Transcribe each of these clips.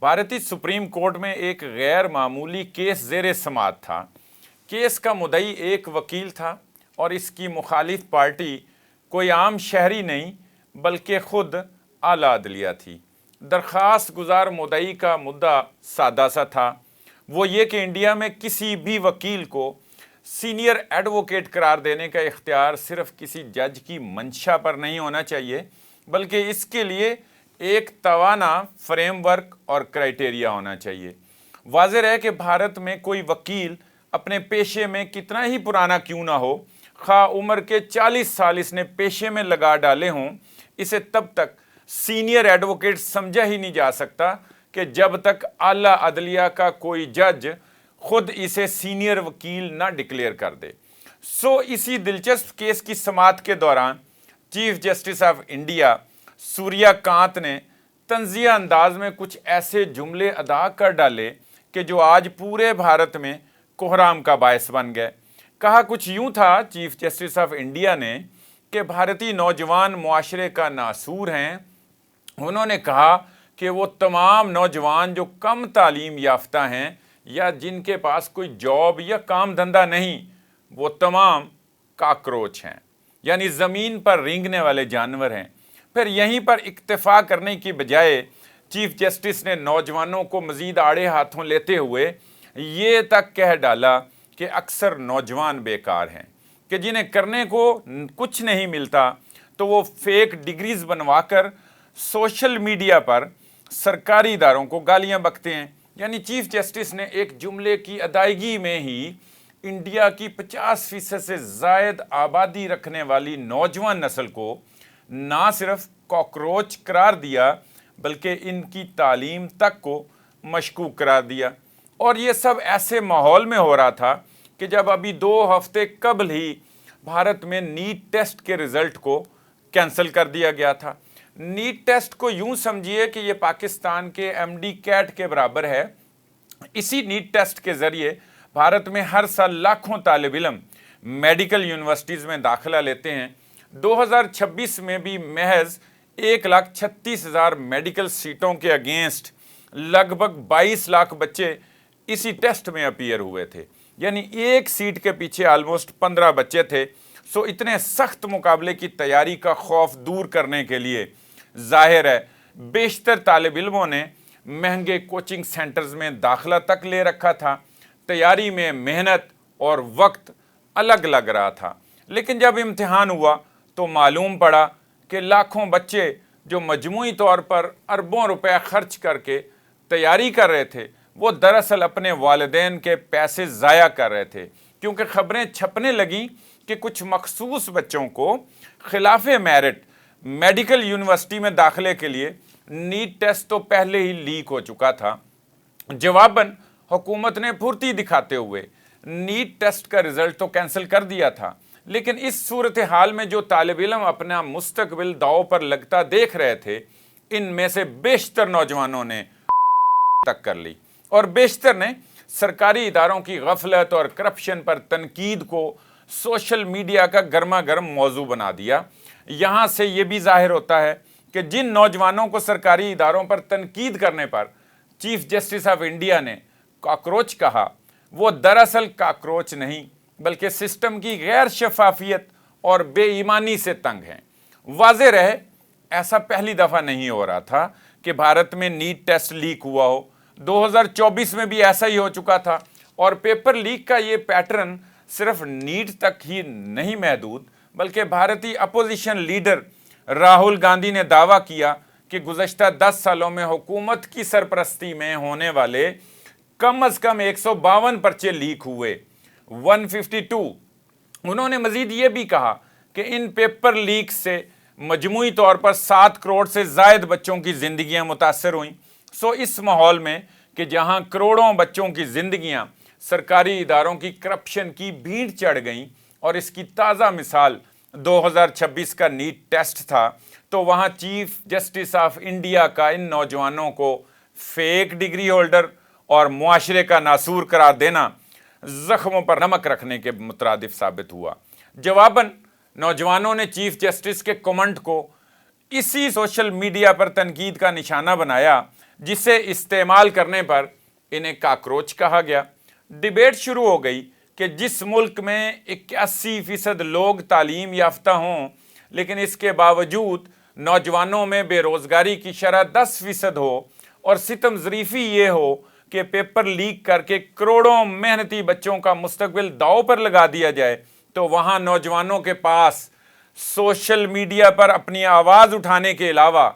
भारतीय supreme court में एक गैर मामूली केस ज़ेर समाअत था। केस का मुद्दई एक वकील था और इसकी मुखालिफ पार्टी कोई आम शहरी नहीं बल्कि खुद आला अदलिया थी। दरख्वास्त गुजार मुद्दई का मुद्दा सादा सा था, वो ये कि इंडिया में किसी भी वकील को सीनियर एडवोकेट करार देने का इख्तियार सिर्फ किसी जज की मंशा पर नहीं होना चाहिए, बल्कि इसके लिए एक तवाना फ्रेमवर्क और क्राइटेरिया होना चाहिए। वाज़ेह है कि भारत में कोई वकील अपने पेशे में कितना ही पुराना क्यों ना हो, खा उम्र के 40 साल इसने पेशे में लगा डाले हों, इसे तब तक सीनियर एडवोकेट समझा ही नहीं जा सकता कि जब तक आला अदलिया का कोई जज खुद इसे सीनियर वकील ना डिक्लेयर कर दे। इसी दिलचस्प केस की समाअत के दौरान chief justice of India Suryakant ने तंजिया अंदाज में कुछ ऐसे जुमले अदा कर डाले कि जो आज पूरे भारत में कोहराम का बायस बन गए। कहा कुछ यूं था चीफ जस्टिस ऑफ इंडिया ने कि भारतीय नौजवान मुआशरे का नासूर हैं। उन्होंने कहा कि वो तमाम नौजवान जो कम तालीम याफ्ता हैं या जिनके पास कोई जॉब या काम धंधा नहीं, वो तमाम काकरोच हैं, यानी ज़मीन पर रेंगने वाले जानवर हैं। फिर यहीं पर इक्तफा करने की बजाय चीफ जस्टिस ने नौजवानों को मज़ीद आड़े हाथों लेते हुए ये तक कह डाला कि अक्सर नौजवान बेकार हैं, कि जिन्हें करने को कुछ नहीं मिलता तो वो फेक डिग्रीज बनवाकर सोशल मीडिया पर सरकारी इदारों को गालियां बकते हैं। यानी चीफ जस्टिस ने एक जुमले की अदायगी में ही इंडिया की 50% से ज़ायद आबादी रखने वाली नौजवान नस्ल को ना सिर्फ कॉकरोच करार दिया बल्कि इनकी तालीम तक को मशकूक करार दिया। और ये सब ऐसे माहौल में हो रहा था कि जब अभी 2 हफ्ते कबल ही भारत में नीट टेस्ट के रिज़ल्ट को कैंसिल कर दिया गया था। नीट टेस्ट को यूं समझिए कि ये पाकिस्तान के MD कैट के बराबर है। इसी नीट टेस्ट के ज़रिए भारत में हर साल लाखों तालिब इल्म मेडिकल यूनिवर्सिटीज़ में दाखिला लेते हैं। 2026 में भी महज 1,36,000 मेडिकल सीटों के अगेंस्ट लगभग 22 लाख बच्चे इसी टेस्ट में अपीयर हुए थे, यानी एक सीट के पीछे ऑलमोस्ट 15 बच्चे थे। इतने सख्त मुकाबले की तैयारी का खौफ दूर करने के लिए जाहिर है बेशतर तालिब इल्मों ने महंगे कोचिंग सेंटर्स में दाखिला तक ले रखा था। तैयारी में मेहनत और वक्त अलग लग रहा था, लेकिन जब इम्तिहान हुआ तो मालूम पड़ा कि लाखों बच्चे जो मजमूई तौर पर अरबों रुपए खर्च करके तैयारी कर रहे थे, वो दरअसल अपने वालिदैन के पैसे ज़ाया कर रहे थे, क्योंकि ख़बरें छपने लगीं कि कुछ मखसूस बच्चों को खिलाफ मेरिट मेडिकल यूनिवर्सिटी में दाखिले के लिए नीट टेस्ट तो पहले ही लीक हो चुका था। जवाबन हुकूमत ने फुर्ती दिखाते हुए नीट टेस्ट का रिज़ल्ट तो कैंसिल कर दिया था, लेकिन इस सूरत हाल में जो तालिब इल्म अपना मुस्तकबिल दाव पर लगता देख रहे थे, इनमें से बेशतर नौजवानों ने तक कर ली और बेशतर ने सरकारी इदारों की गफलत और करप्शन पर तनकीद को सोशल मीडिया का गर्मा गर्म मौजू बना दिया। यहाँ से ये भी जाहिर होता है कि जिन नौजवानों को सरकारी इदारों पर तनकीद करने पर चीफ जस्टिस ऑफ इंडिया ने कॉकरोच कहा, वो दरअसल कॉकरोच नहीं बल्कि सिस्टम की गैर शफाफियत और बेईमानी से तंग हैं। वाज़ेह रहे ऐसा पहली दफ़ा नहीं हो रहा था कि भारत में नीट टेस्ट लीक हुआ हो। 2024 में भी ऐसा ही हो चुका था और पेपर लीक का ये पैटर्न सिर्फ नीट तक ही नहीं महदूद, बल्कि भारतीय अपोजिशन लीडर राहुल गांधी ने दावा किया कि गुज़श्ता 10 सालों में हुकूमत की सरपरस्ती में होने वाले कम अज़ कम 152 पर्चे लीक हुए, 152। उन्होंने मजीद ये भी कहा कि इन पेपर लीक से मजमूई तौर पर 7 करोड़ से ज़ायद बच्चों की ज़िंदगियाँ मुतासर हुईं। इस माहौल में कि जहाँ करोड़ों बच्चों की ज़िंदगियाँ सरकारी इदारों की करप्शन की भीड़ चढ़ गईं और इसकी ताज़ा मिसाल 2026 का नीट टेस्ट था, तो वहाँ चीफ जस्टिस ऑफ इंडिया का इन नौजवानों को फेक डिग्री होल्डर और मुआशरे का नासूर करार देना ज़ख्मों पर नमक रखने के मुतरादिफ साबित हुआ। जवाबन नौजवानों ने चीफ जस्टिस के कमेंट को इसी सोशल मीडिया पर तनकीद का निशाना बनाया जिसे इस्तेमाल करने पर इन्हें काकरोच कहा गया। डिबेट शुरू हो गई कि जिस मुल्क में 81% लोग तालीम याफ्ता हों, लेकिन इसके बावजूद नौजवानों में बेरोजगारी की शरह 10% हो और सितम ज़रीफ़ी ये हो कि पेपर लीक करके करोड़ों मेहनती बच्चों का मुस्तकबिल दांव पर लगा दिया जाए, तो वहाँ नौजवानों के पास सोशल मीडिया पर अपनी आवाज़ उठाने के अलावा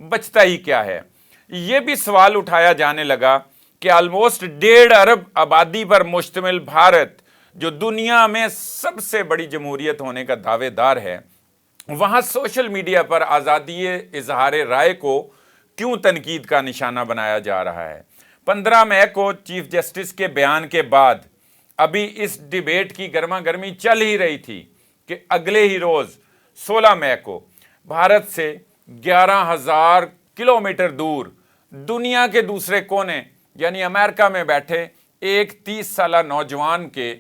बचता ही क्या है। ये भी सवाल उठाया जाने लगा कि ऑलमोस्ट 1.5 अरब आबादी पर मुश्तमिल भारत, जो दुनिया में सबसे बड़ी जमहूरियत होने का दावेदार है, वहाँ सोशल मीडिया पर आज़ादी इजहार राय को क्यों तनकीद का निशाना बनाया जा रहा है। 15 मई को चीफ जस्टिस के बयान के बाद अभी इस डिबेट की गर्मा गर्मी चल ही रही थी कि अगले ही रोज़ 16 मई को भारत से 11,000 किलोमीटर दूर दुनिया के दूसरे कोने यानी अमेरिका में बैठे एक 30 साला नौजवान के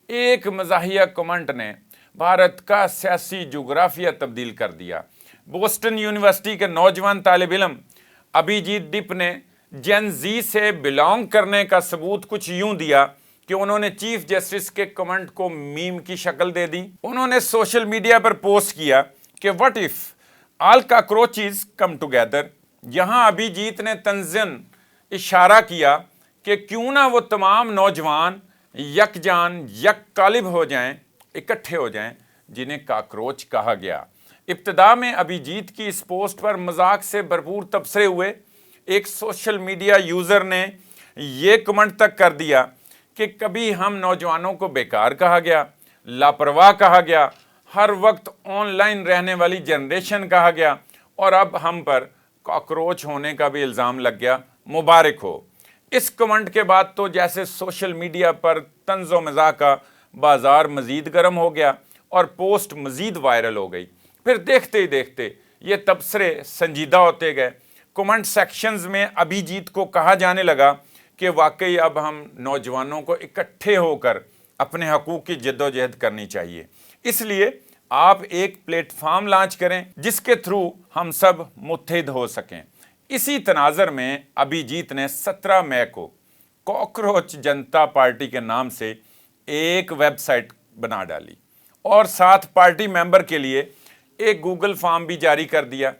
एक मज़ाहिया कमेंट ने भारत का सियासी जोग्राफिया तब्दील कर दिया। बोस्टन यूनिवर्सिटी के नौजवान तालिब इल्म अभिजीत डिप ने जेन जी से बिलोंग करने का सबूत कुछ यूं दिया कि उन्होंने चीफ जस्टिस के कमेंट को मीम की शक्ल दे दी। उन्होंने सोशल मीडिया पर पोस्ट किया कि what if all cockroaches come together. यहाँ अभिजीत ने तंज़न इशारा किया कि क्यों ना वो तमाम नौजवान यकजान यककालिब हो जाएं, इकट्ठे हो जाएं, जिन्हें कॉकरोच कहा गया। इब्तिदा में अभिजीत की इस पोस्ट पर मजाक से भरपूर तबसरे हुए। एक सोशल मीडिया यूज़र ने ये कमेंट तक कर दिया कि कभी हम नौजवानों को बेकार कहा गया, लापरवाह कहा गया, हर वक्त ऑनलाइन रहने वाली जनरेशन कहा गया, और अब हम पर कॉकरोच होने का भी इल्ज़ाम लग गया। मुबारक हो। इस कमेंट के बाद तो जैसे सोशल मीडिया पर तंज़ो मज़ाक का बाज़ार मज़ीद गर्म हो गया और पोस्ट मज़ीद वायरल हो गई। फिर देखते ही देखते ये तबसरे संजीदा होते गए। कमेंट सेक्शंस में अभिजीत को कहा जाने लगा कि वाकई अब हम नौजवानों को इकट्ठे होकर अपने हकूक़ की जद्दोजहद करनी चाहिए, इसलिए आप एक प्लेटफार्म लॉन्च करें जिसके थ्रू हम सब मुत्तहिद हो सकें। इसी तनाज़र में अभिजीत ने 17 मई को कॉकरोच जनता पार्टी के नाम से एक वेबसाइट बना डाली और साथ पार्टी मेंबर के लिए एक गूगल फॉर्म भी जारी कर दिया।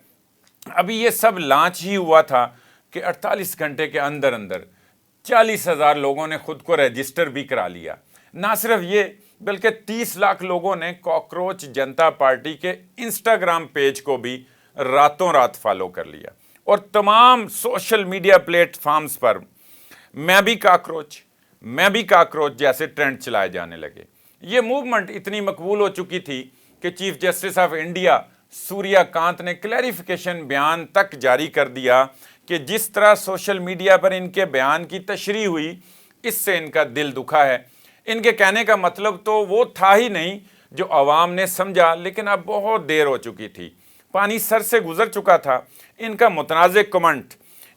अभी ये सब लॉन्च ही हुआ था कि 48 घंटे के अंदर अंदर 40,000 लोगों ने खुद को रजिस्टर भी करा लिया। ना सिर्फ ये, बल्कि 30 लाख लोगों ने कॉकरोच जनता पार्टी के इंस्टाग्राम पेज को भी रातों रात फॉलो कर लिया और तमाम सोशल मीडिया प्लेटफॉर्म्स पर मैं भी काकरोच जैसे ट्रेंड चलाए जाने लगे। ये मूवमेंट इतनी मकबूल हो चुकी थी कि chief justice of India Suryakant ने क्लैरिफिकेशन बयान तक जारी कर दिया कि जिस तरह सोशल मीडिया पर इनके बयान की तशरीह हुई, इससे इनका दिल दुखा है। इनके कहने का मतलब तो वो था ही नहीं जो अवाम ने समझा, लेकिन अब बहुत देर हो चुकी थी, पानी सर से गुजर चुका था। इनका मुतनाज़ कमेंट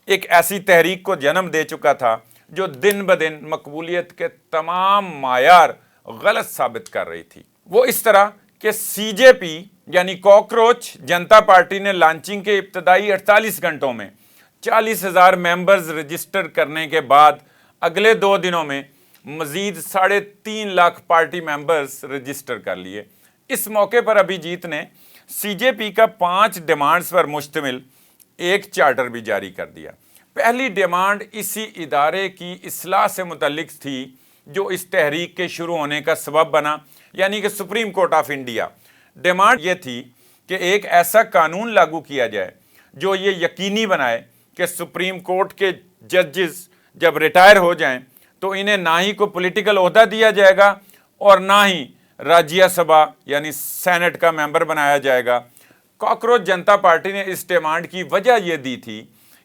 एक ऐसी तहरीक को जन्म दे चुका था जो दिन ब दिन मकबूलियत के तमाम मायार गलत साबित कर रही थी। वो इस तरह कि सीजेपी यानी कॉकरोच जनता पार्टी ने लॉन्चिंग के इब्तदाई 48 घंटों में 40,000 मेंबर्स रजिस्टर करने के बाद अगले 2 दिनों में मजीद 3.5 लाख पार्टी मेंबर्स रजिस्टर कर लिए। इस मौके पर अभिजीत ने सीजेपी का 5 डिमांड्स पर मुश्तमिल एक चार्टर भी जारी कर दिया। पहली डिमांड इसी इदारे की इस्लाह से मुतल्लिक थी जो इस तहरीक के शुरू होने का सबब बना, यानी कि supreme court of India. Demand ये थी कि एक ऐसा कानून लागू किया जाए जो ये यकीनी बनाए कि सुप्रीम कोर्ट के जजेस जब रिटायर हो जाएं तो इन्हें ना ही कोई पॉलिटिकल ओहदा दिया जाएगा और ना ही राज्यसभा यानी सेनेट का मेंबर बनाया जाएगा। कॉकरोच जनता पार्टी ने इस डिमांड की वजह यह दी थी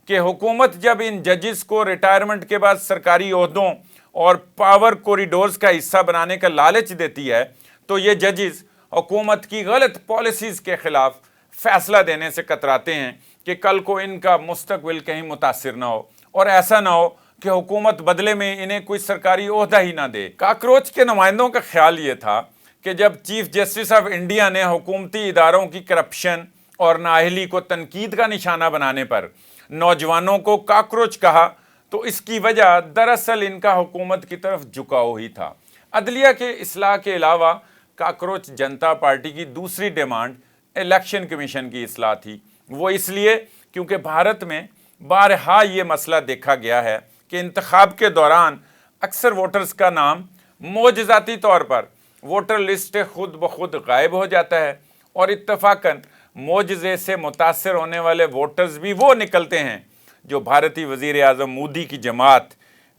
कि हुकूमत जब इन जजेस को रिटायरमेंट के बाद सरकारी ओहदों और पावर कॉरिडोर्स का हिस्सा बनाने का लालच देती है तो ये जजेस हुकूमत की गलत पॉलिसीज़ के ख़िलाफ़ फ़ैसला देने से कतराते हैं कि कल को इनका मुस्तकबिल कहीं मुतासिर ना हो और ऐसा ना हो कि हुकूमत बदले में इन्हें कोई सरकारी ओहदा ही ना दे। कॉकरोच के नुमाइंदों का ख्याल ये था कि जब चीफ जस्टिस ऑफ इंडिया ने हुकूमती इदारों की करप्शन और नाअहली को तनकीद का निशाना बनाने पर नौजवानों को काकरोच कहा, तो इसकी वजह दरअसल इनका हुकूमत की तरफ झुकाव ही था। अदलिया के इस्लाह के अलावा काकरोच जनता पार्टी की दूसरी डिमांड इलेक्शन कमीशन की इस्लाह थी। वो इसलिए क्योंकि भारत में बारहा ये मसला देखा गया है कि इंतखाब के दौरान अक्सर वोटर्स का नाम मोजज़ाती तौर पर वोटर लिस्ट से खुद ब खुद गायब हो जाता है, और इत्तफाकन मोजज़े से मुतासर होने वाले वोटर्स भी वो निकलते हैं जो भारतीय वज़ीर आज़म मोदी की जमात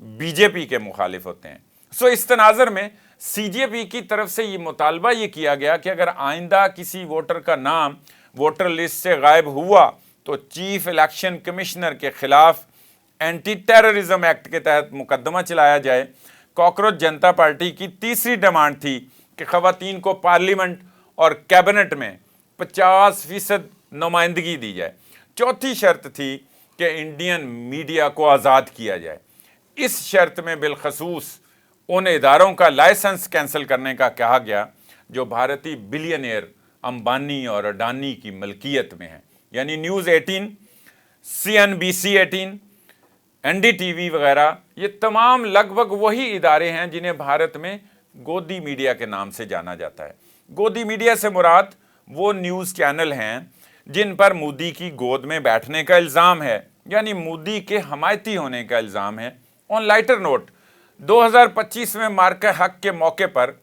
बीजेपी के मुखालिफ होते हैं। सो इस तनाज़र में सीजेपी की तरफ से ये मुतालबा ये किया गया कि अगर आइंदा किसी वोटर का नाम वोटर लिस्ट से गायब हुआ तो चीफ इलेक्शन कमिश्नर के खिलाफ एंटी टेररिज्म एक्ट के तहत मुकदमा चलाया जाए। काकरोच जनता पार्टी की तीसरी डिमांड थी कि ख़वातीन को पार्लियामेंट और कैबिनेट में 50% नुमाइंदगी दी जाए। चौथी शर्त थी कि इंडियन मीडिया को आज़ाद किया जाए। इस शर्त में बिलखसूस उन इदारों का लाइसेंस कैंसिल करने का कहा गया जो भारतीय बिलियनियर अंबानी और अडानी की मलकियत में है, यानी न्यूज़ 18, CNBC 18, NDTV वगैरह। ये तमाम लगभग वही इदारे हैं जिन्हें भारत में गोदी मीडिया के नाम से जाना जाता है। गोदी मीडिया से मुराद वो न्यूज़ चैनल हैं जिन पर मोदी की गोद में बैठने का इल्ज़ाम है, यानी मोदी के हमायती होने का इल्ज़ाम है। ऑन लाइटर नोट, 2025 में मार्का हक के मौके पर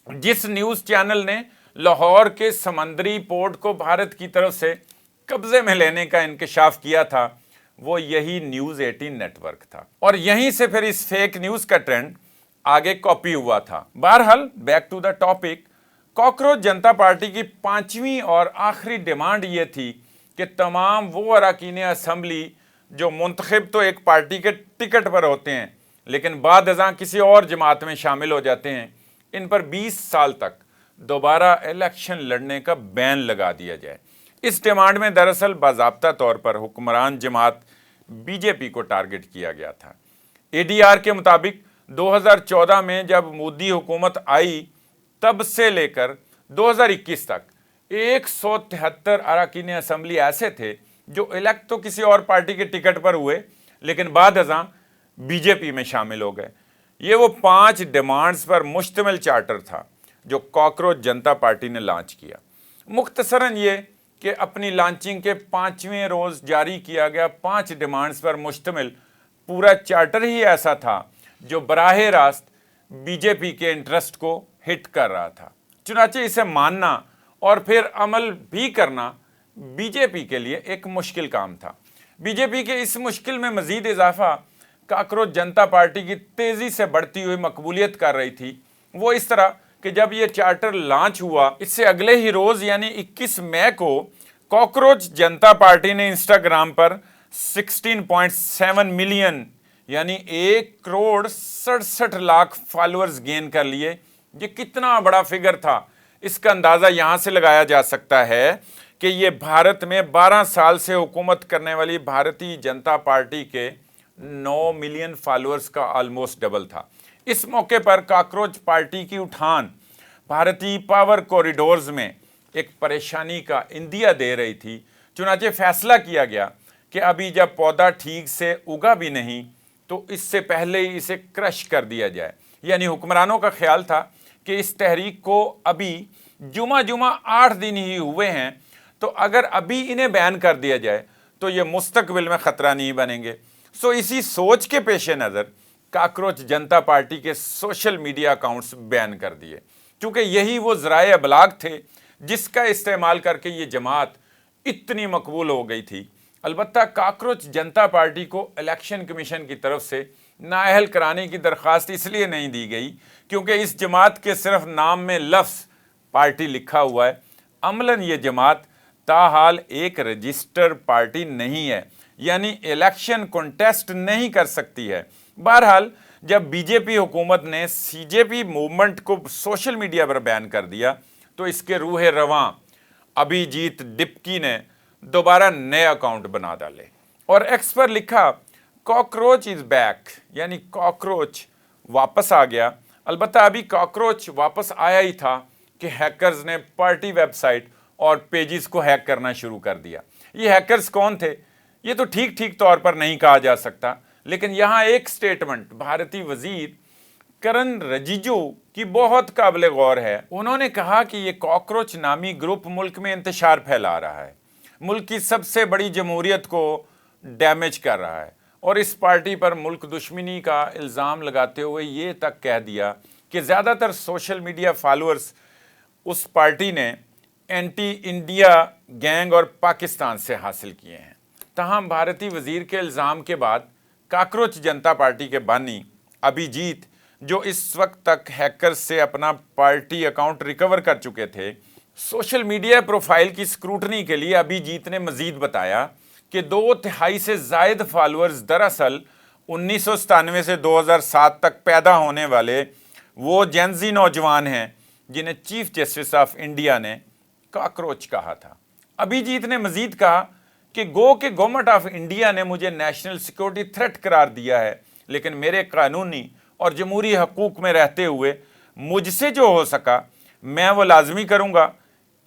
जिस न्यूज़ चैनल ने लाहौर के समंदरी पोर्ट को भारत की तरफ से कब्जे में लेने का इंकशाफ किया था, वो यही न्यूज़ 18 नेटवर्क था, और यहीं से फिर इस फेक न्यूज़ का ट्रेंड आगे कॉपी हुआ था। बहरहाल back to the topic, cockroach Janta Party की पांचवी और आखिरी डिमांड ये थी कि तमाम वो अरकान असम्बली जो मुंतखब तो एक पार्टी के टिकट पर होते हैं लेकिन बाद अज़ां किसी और जमात में शामिल हो जाते हैं, इन पर 20 साल तक दोबारा इलेक्शन लड़ने का बैन लगा दिया जाए। इस डिमांड में दरअसल बाज़ाब्ता तौर पर हुक्मरान जमात बीजेपी को टारगेट किया गया था। ADR के मुताबिक 2014 में जब मोदी हुकूमत आई तब से लेकर 2021 तक 173 अरकान असम्बली ऐसे थे जो इलेक्ट तो किसी और पार्टी के टिकट पर हुए लेकिन बाद अज़ां बीजेपी में शामिल हो गए। ये वो 5 डिमांड्स पर मुश्तमिल चार्टर था जो काकरोच जनता पार्टी ने लॉन्च किया। मुख्तसरन ये कि अपनी लॉन्चिंग के 5वें रोज़ जारी किया गया 5 डिमांड्स पर मुश्तमिल पूरा चार्टर ही ऐसा था जो बराह रास्त बीजेपी के इंटरेस्ट को हिट कर रहा था। चुनांचे इसे मानना और फिर अमल भी करना बीजेपी के लिए एक मुश्किल काम था। बीजेपी के इस मुश्किल में मज़ीद इजाफा काकरोच जनता पार्टी की तेज़ी से बढ़ती हुई मकबूलियत कर रही थी। वो इस तरह कि जब ये चार्टर लॉन्च हुआ, इससे अगले ही रोज़ यानी 21 मई को काकरोच जनता पार्टी ने इंस्टाग्राम पर 16.7 मिलियन यानी 1,67,00,000 फॉलोअर्स गेन कर लिए। ये कितना बड़ा फिगर था, इसका अंदाज़ा यहाँ से लगाया जा सकता है कि ये भारत में 12 साल से हुकूमत करने वाली भारतीय जनता पार्टी के 9 मिलियन फॉलोअर्स का ऑलमोस्ट डबल था। इस मौके पर काकरोच पार्टी की उठान भारतीय पावर कॉरिडोर्स में एक परेशानी का इंदिया दे रही थी। चुनांचे फैसला किया गया कि अभी जब पौधा ठीक से उगा भी नहीं तो इससे पहले ही इसे क्रश कर दिया जाए। यानी हुक्मरानों का ख्याल था कि इस तहरीक को अभी जुमा 8 दिन ही हुए हैं, तो अगर अभी इन्हें बैन कर दिया जाए तो ये मुस्तकबिल में ख़तरा नहीं बनेंगे। सो इसी सोच के पेश नज़र काकरोच जनता पार्टी के सोशल मीडिया अकाउंट्स बैन कर दिए, क्योंकि यही वो ज़राए अबलाग थे जिसका इस्तेमाल करके ये जमात इतनी मकबूल हो गई थी। अलबत्ता काकरोच जनता पार्टी को इलेक्शन कमीशन की तरफ से नाअहल कराने की दरख्वास्त इसलिए नहीं दी गई क्योंकि इस जमात के सिर्फ नाम में लफ्ज़ पार्टी लिखा हुआ है। अमलन ये जमात ताहाल एक रजिस्टर पार्टी नहीं है, यानी इलेक्शन कॉन्टेस्ट नहीं कर सकती है। बहरहाल जब बीजेपी हुकूमत ने सीजेपी मूवमेंट को सोशल मीडिया पर बैन कर दिया तो इसके रूह रवां अभिजीत डिप्की ने दोबारा नए अकाउंट बना डाले और एक्स पर लिखा कॉकरोच इज़ बैक, यानी कॉकरोच वापस आ गया। अलबत्ता अभी कॉकरोच वापस आया ही था कि हैकर्स ने पार्टी वेबसाइट और पेजेस को हैक करना शुरू कर दिया। ये हैकर्स कौन थे? ये तो ठीक ठीक तौर पर नहीं कहा जा सकता, लेकिन यहाँ एक स्टेटमेंट भारतीय वजीर करण रिजिजू की बहुत काबिल गौर है। उन्होंने कहा कि ये कॉकरोच नामी ग्रुप मुल्क में इंतशार फैला रहा है, मुल्क की सबसे बड़ी जमहूरियत को डैमेज कर रहा है, और इस पार्टी पर मुल्क दुश्मनी का इल्ज़ाम लगाते हुए ये तक कह दिया कि ज़्यादातर सोशल मीडिया फॉलोअर्स उस पार्टी ने एंटी इंडिया गैंग और पाकिस्तान से हासिल किए हैं। तमाम भारतीय वजीर के इल्ज़ाम के बाद कॉकरोच जनता पार्टी के बानी अभिजीत, जो इस वक्त तक हैकर्स से अपना पार्टी अकाउंट रिकवर कर चुके थे, सोशल मीडिया प्रोफाइल की स्क्रूटनी के लिए अभिजीत ने मजीद बताया कि 2/3 से ज़ायद फॉलोअर्स दरअसल 1997 से 2007 तक पैदा होने वाले वो जेनजी नौजवान हैं जिन्हें चीफ जस्टिस ऑफ इंडिया ने कॉकरोच कहा था। अभिजीत ने मजीद कहा कि गवर्नमेंट ऑफ इंडिया ने मुझे नेशनल सिक्योरिटी थ्रेट करार दिया है, लेकिन मेरे कानूनी और जमहूरी हकूक में रहते हुए मुझसे जो हो सका मैं वो लाजमी करूँगा।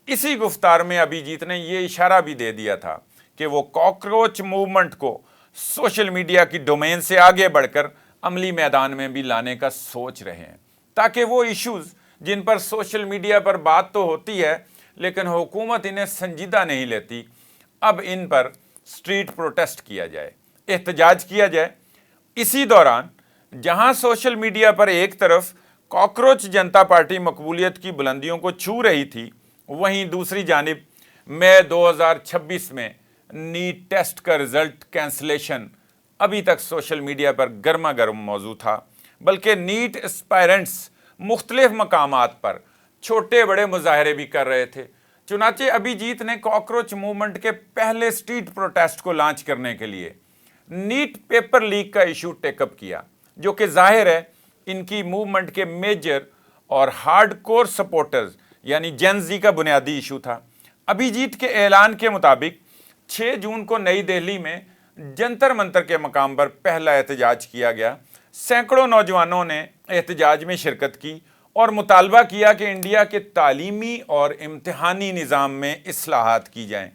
इसी गुफ्तार में अभिजीत ने ये इशारा भी दे दिया था कि वो कॉकरोच मूवमेंट को सोशल मीडिया की डोमेन से आगे बढ़कर अमली मैदान में भी लाने का सोच रहे हैं, ताकि वो इश्यूज़ जिन पर सोशल मीडिया पर बात तो होती है लेकिन हुकूमत इन्हें संजीदा नहीं लेती, अब इन पर स्ट्रीट प्रोटेस्ट किया जाए, एहतजाज किया जाए। इसी दौरान जहां सोशल मीडिया पर एक तरफ कॉकरोच जनता पार्टी मकबूलियत की बुलंदियों को छू रही थी, वहीं दूसरी जानिब मई 2026 में नीट टेस्ट का रिजल्ट कैंसलेशन अभी तक सोशल मीडिया पर गर्मा गर्म मौजू था, बल्कि नीट एस्पायरेंट्स मुख्तलिफ मकामात पर छोटे बड़े मुजाहरे भी कर रहे थे। चुनाचे अभिजीत ने कॉकरोच मूवमेंट के पहले स्ट्रीट प्रोटेस्ट को लॉन्च करने के लिए नीट पेपर लीक का इशू टेकअप किया, जो कि जाहिर है इनकी मूवमेंट के मेजर और हार्डकोर सपोर्टर्स यानी जेन-ज़ी का बुनियादी इशू था। अभिजीत के ऐलान के मुताबिक 6 जून को नई दिल्ली में जंतर मंतर के मकाम पर पहला एहतजाज किया गया। सैकड़ों नौजवानों ने एहतजाज में शिरकत की और मुतालबा किया कि इंडिया के तालीमी और इम्तिहानी निज़ाम में इस्लाहात की जाएं।